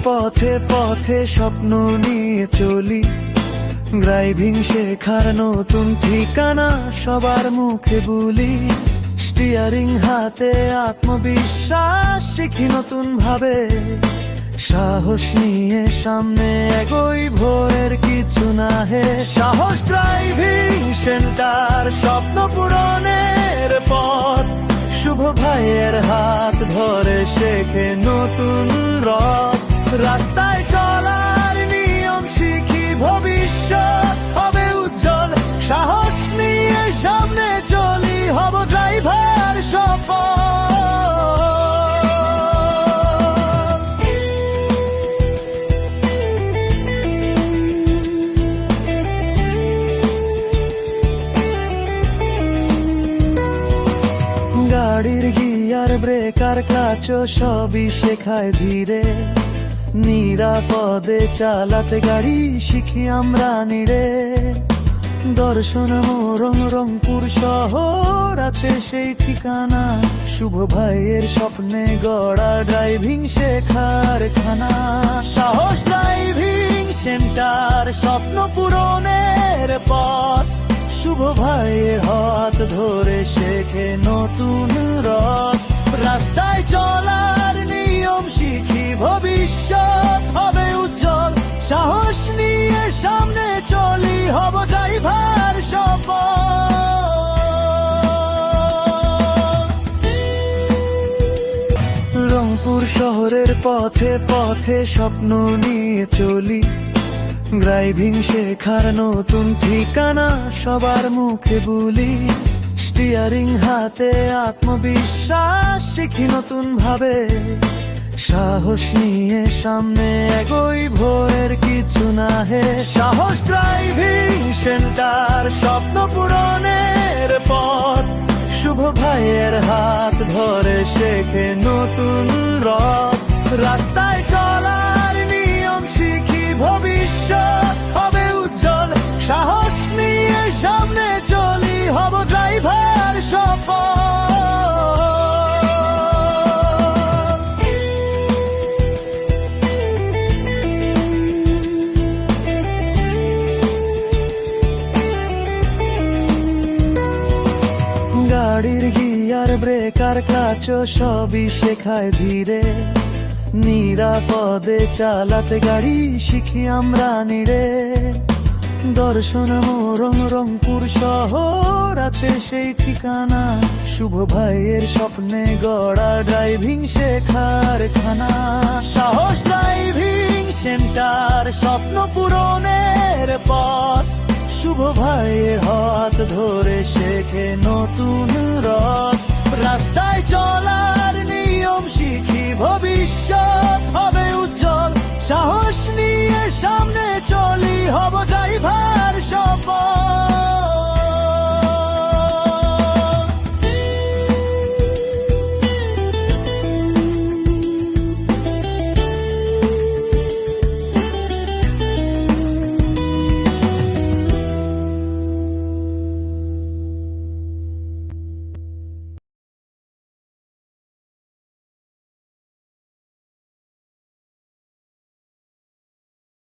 পথে পথে স্বপ্ন নিয়ে চলি, ড্রাইভিং শেখার নতুন ঠিকানা সবার মুখে বলি। স্টিয়ারিং হাতে আত্মবিশ্বাস শিখি নতুন ভাবে, সাহস নিয়ে সামনে এগোই ভোরের কিছু না হে। সাহস ড্রাইভিং সেন্টার, স্বপ্ন পূরণের পথ, শুভ ভাইয়ের হাত ধরে শেখে নতুন রথ। রাস্তায় চলার নিয়ম শিখি, ভবিষ্যৎ হবে উজ্জ্বল, সাহস নিয়ে সামনে চলি, হব ড্রাইভার সফল। গাড়ির গিয়ার ব্রেকার ক্লাচও সবই শেখায় ধীরে, নিরাপদে চালাতে গাড়ি শিখি আমরা নিড়ে। দর্শন মোরং রংপুর শহর আছে সেই ঠিকানা, শুভ ভাইয়ের স্বপ্নে গড়া ড্রাইভিং শেখার খানা। সাহস ড্রাইভিং সেন্টার, স্বপ্ন পূরণের পথ, শুভ ভাইয়ের হাত ধরে শেখে নতুন রথ। রাস্তায় চলার নিয়ম শিখি, ভবিষ্যৎ হবে উজ্জ্বল, সাহস নিয়ে সামনে চলি, হব ড্রাইভার সফল। রংপুর শহরের পথে পথে স্বপ্ন নিয়ে চলি, ড্রাইভিং শেখার নতুন ঠিকানা সবার মুখে বলি। স্টিয়ারিং হাতে আত্মবিশ্বাস শিখি নতুন ভাবে, সাহস নিয়ে সামনে এগোই ভোরের কিছু না হে। সাহস ড্রাইভিং সেন্টার, স্বপ্ন পূরণের পথ, শুভ ভাইয়ের হাত ধরে শেখে নতুন রথ। রাস্তায় চলার নিয়ম শিখি, ভবিষ্যৎ হবে উজ্জ্বল, সাহস নিয়ে সামনে চলি, হব ড্রাইভার সফল। গাড়ির গিয়ার ব্রেকার ক্লাচও সবই শেখায় ধীরে, নিরাপদে চালাতে গাড়ি শিখি আমরা নিড়ে। দর্শন মোরং রংপুর শহর আছে সেই ঠিকানা, শুভ ভাইয়ের স্বপ্নে গড়া ড্রাইভিং শেখার খানা। সাহস ড্রাইভিং সেন্টার, স্বপ্ন পূরণের পথ, শুভ ভাইয়ের হাত ধরে শেখে নতুন রথ। রাস্তায় চলার নিয়ম শিখি, ভবিষ্যৎ হবে উজ্জ্বল, সাহস নিয়ে